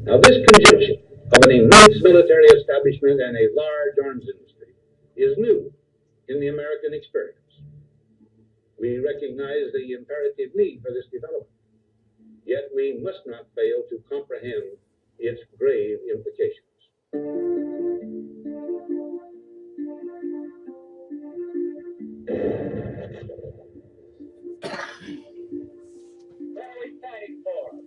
Now, this conjunction of an immense military establishment and a large arms industry is new in the American experience. We recognize the imperative need for this development, yet we must not fail to comprehend its grave implications. What are we fighting for?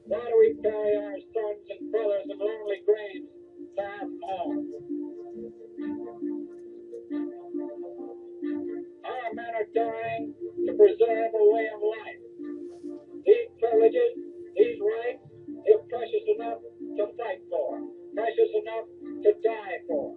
Why do we carry our sons and brothers in lonely graves far from home? Our men are dying to preserve a way of life. These privileges, these rights, they're precious enough to fight for, precious enough to die for.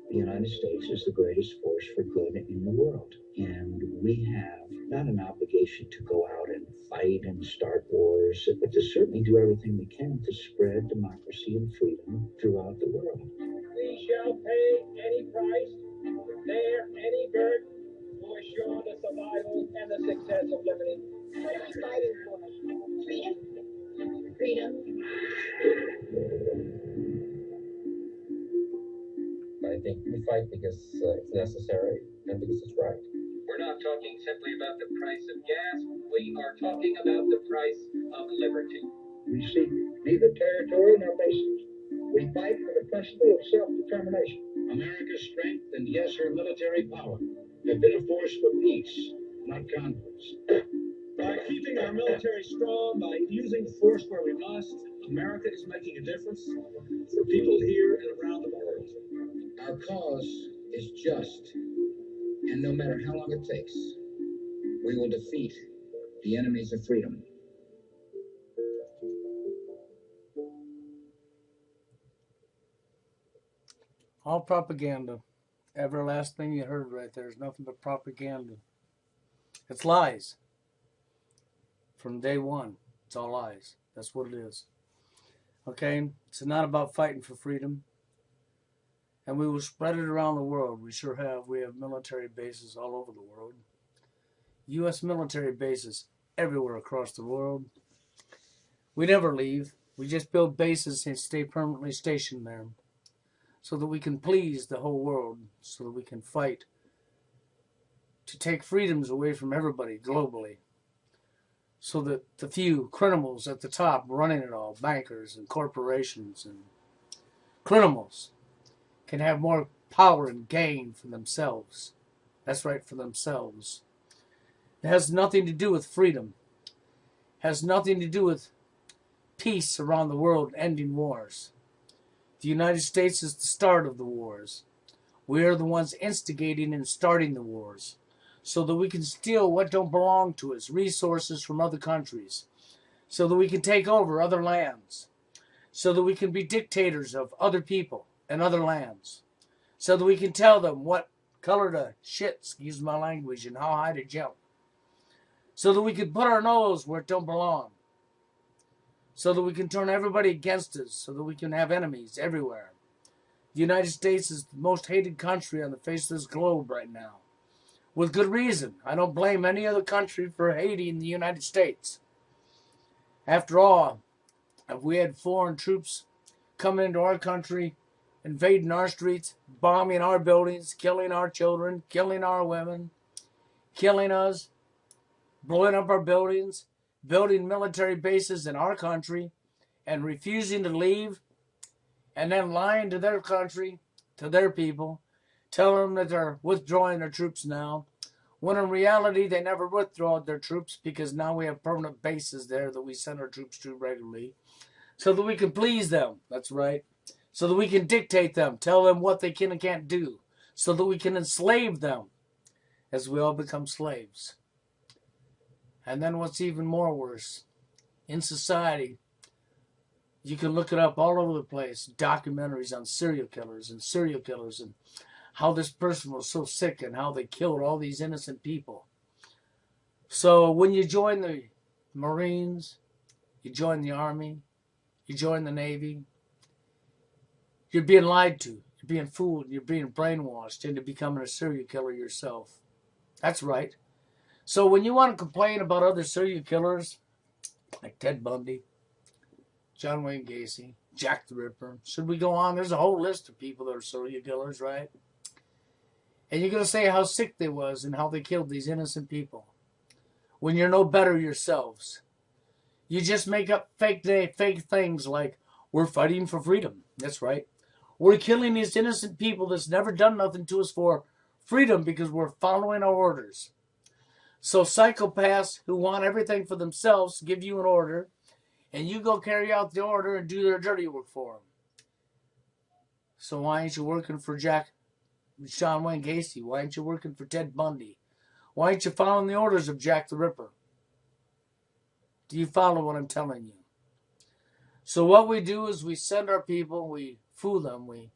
The United States is the greatest force for good in the world. And we have not an obligation to go out and fight and start wars, but to certainly do everything we can to spread democracy and freedom throughout the world. We shall pay any price, bear any burden to assure the survival and the success of liberty. What are we fighting for? Freedom. Freedom. I think we fight because it's necessary and because it's right. We're not talking simply about the price of gas. We are talking about the price of liberty. We seek neither territory nor bases. We fight for the principle of self-determination. America's strength and, yes, her military power have been a force for peace, not conflict. By keeping our military strong, by using force where we must, America is making a difference for people here and around the world. Our cause is just, and no matter how long it takes, we will defeat the enemies of freedom. All propaganda. Every last thing you heard right there is nothing but propaganda. It's lies. From day one, it's all lies. That's what it is. Okay? It's not about fighting for freedom. And we will spread it around the world. We sure have. We have military bases all over the world. U.S. military bases everywhere across the world. We never leave. We just build bases and stay permanently stationed there so that we can please the whole world, so that we can fight to take freedoms away from everybody globally, so that the few criminals at the top running it all, bankers and corporations and criminals, can have more power and gain for themselves. That's right, for themselves. It has nothing to do with freedom. It has nothing to do with peace around the world, ending wars. The United States is the start of the wars. We are the ones instigating and starting the wars so that we can steal what don't belong to us, resources from other countries, so that we can take over other lands, so that we can be dictators of other people and other lands, so that we can tell them what color to shit, excuse my language, and how high to jump, so that we can put our nose where it don't belong, so that we can turn everybody against us, so that we can have enemies everywhere. The United States is the most hated country on the face of this globe right now. With good reason. I don't blame any other country for hating the United States. After all, if we had foreign troops coming into our country, invading our streets, bombing our buildings, killing our children, killing our women, killing us, blowing up our buildings, building military bases in our country, and refusing to leave, and then lying to their country, to their people, telling them that they're withdrawing their troops now, when in reality they never withdraw their troops because now we have permanent bases there that we send our troops to regularly, so that we can please them. That's right. So that we can dictate them, tell them what they can and can't do, so that we can enslave them as we all become slaves. And then what's even more worse, in society, You can look it up all over the place. Documentaries on serial killers and how this person was so sick and how they killed all these innocent people. So when you join the Marines, you join the Army, you join the Navy, you're being lied to, you're being fooled, you're being brainwashed into becoming a serial killer yourself. That's right. So when you want to complain about other serial killers, like Ted Bundy, John Wayne Gacy, Jack the Ripper, should we go on? There's a whole list of people that are serial killers, right? And you're going to say how sick they was and how they killed these innocent people. When you're no better yourselves. You just make up fake things like, we're fighting for freedom. That's right. We're killing these innocent people that's never done nothing to us for freedom because we're following our orders. So psychopaths who want everything for themselves give you an order, and you go carry out the order and do their dirty work for them. So why ain't you working for John Wayne Gacy? Why ain't you working for Ted Bundy? Why ain't you following the orders of Jack the Ripper? Do you follow what I'm telling you? So what we do is we send our people, we fool them, we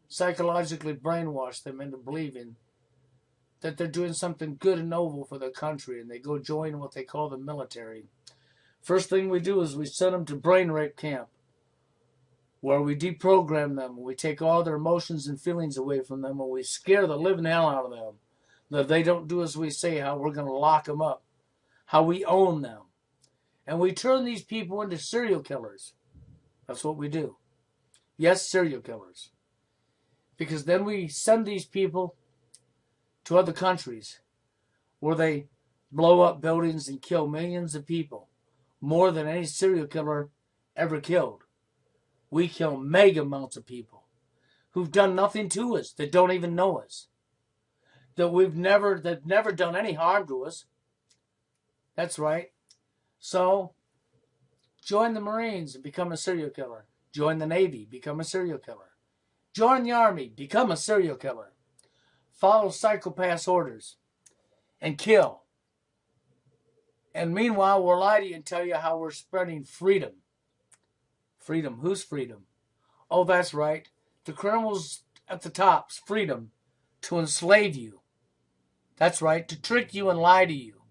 psychologically brainwash them into believing that they're doing something good and noble for their country, and they go join what they call the military. First thing we do is we send them to brain rape camp, where we deprogram them, we take all their emotions and feelings away from them, and we scare the living hell out of them. That if they don't do as we say, how we're going to lock them up, how we own them. And we turn these people into serial killers. That's what we do. Yes, serial killers. Because then we send these people to other countries where they blow up buildings and kill millions of people. More than any serial killer ever killed. We kill mega amounts of people who've done nothing to us, that don't even know us. That never done any harm to us. That's right. So, join the Marines and become a serial killer. Join the Navy, become a serial killer. Join the Army, become a serial killer. Follow psychopaths' orders and kill. And meanwhile, we'll lie to you and tell you how we're spreading freedom. Freedom. Whose freedom? Oh, that's right. The criminals at the top's freedom to enslave you. That's right. To trick you and lie to you.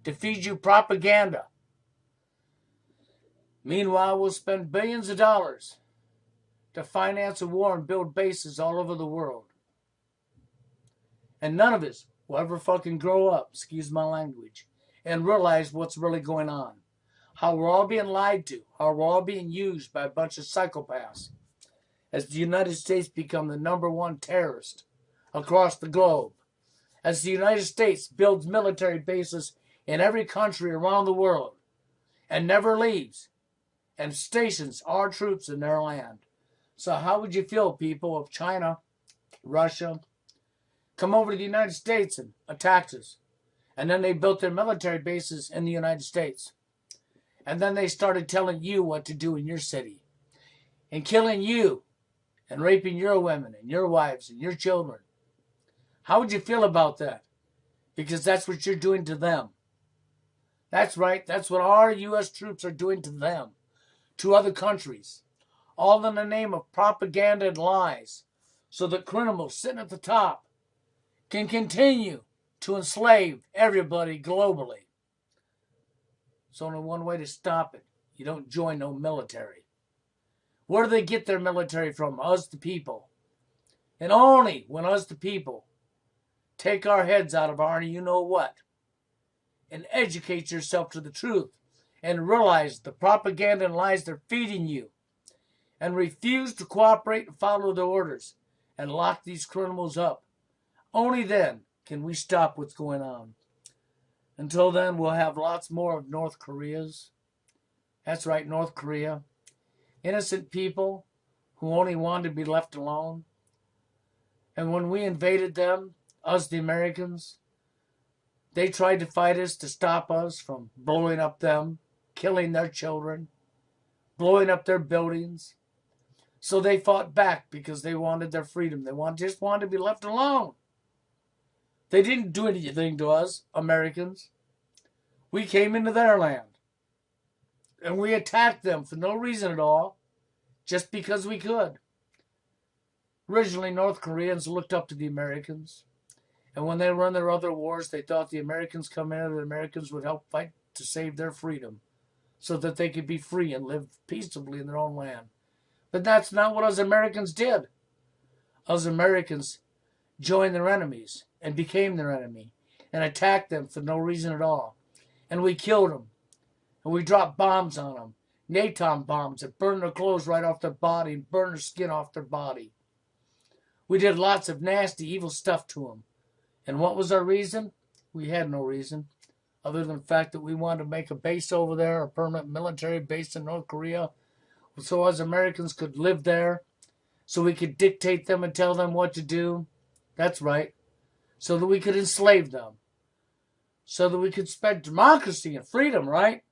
To feed you propaganda. Meanwhile, we'll spend billions of dollars to finance a war and build bases all over the world. And none of us will ever fucking grow up, excuse my language, and realize what's really going on. How we're all being lied to. How we're all being used by a bunch of psychopaths. As the United States become the #1 terrorist across the globe. As the United States builds military bases in every country around the world. And never leaves. And stations our troops in their land. So how would you feel, people, if China, Russia, come over to the United States and attacked us? And then they built their military bases in the United States. And then they started telling you what to do in your city. And killing you. And raping your women and your wives and your children. How would you feel about that? Because that's what you're doing to them. That's right. That's what our U.S. troops are doing to them. To other countries. All in the name of propaganda and lies. So that criminals sitting at the top can continue to enslave everybody globally. There's only one way to stop it. You don't join no military. Where do they get their military from? Us the people. And only when us the people take our heads out of our you-know-what and educate yourself to the truth and realize the propaganda and lies they're feeding you and refuse to cooperate and follow the orders and lock these criminals up. Only then can we stop what's going on. Until then, we'll have lots more of North Koreas. That's right, North Korea. Innocent people who only wanted to be left alone. And when we invaded them, us the Americans, they tried to fight us to stop us from blowing up them, killing their children, blowing up their buildings. So they fought back because they wanted their freedom. They just wanted to be left alone. They didn't do anything to us, Americans. We came into their land. And we attacked them for no reason at all. just because we could. Originally, North Koreans looked up to the Americans. And when they run their other wars, they thought the Americans come in and the Americans would help fight to save their freedom so that they could be free and live peaceably in their own land. But that's not what us Americans did. Us Americans joined their enemies and became their enemy and attacked them for no reason at all. And we killed them. And we dropped bombs on them. Napalm bombs that burned their clothes right off their body and burned their skin off their body. We did lots of nasty, evil stuff to them. And what was our reason? We had no reason, other than the fact that we wanted to make a base over there, a permanent military base in North Korea, so us Americans could live there, so we could dictate them and tell them what to do. That's right. So that we could enslave them. So that we could spread democracy and freedom, right?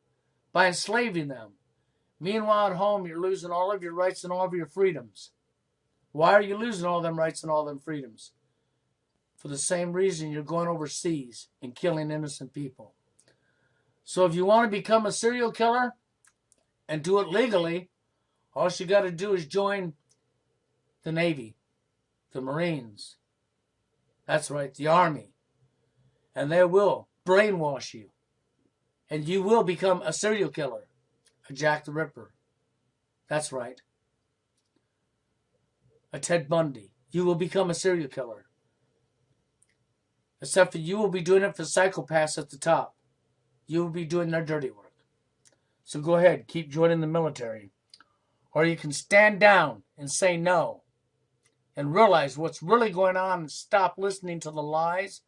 By enslaving them. Meanwhile, at home, you're losing all of your rights and all of your freedoms. Why are you losing all them rights and all them freedoms? For the same reason you're going overseas and killing innocent people. So if you want to become a serial killer and do it legally, all you got to do is join the Navy, the Marines. That's right, the Army. And they will brainwash you. And you will become a serial killer, a Jack the Ripper. That's right. A Ted Bundy. You will become a serial killer. Except for you will be doing it for psychopaths at the top. You will be doing their dirty work. So go ahead, keep joining the military. Or you can stand down and say no. And realize what's really going on and stop listening to the lies.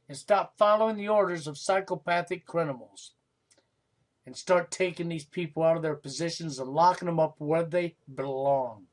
And stop following the orders of psychopathic criminals. And start taking these people out of their positions and locking them up where they belong.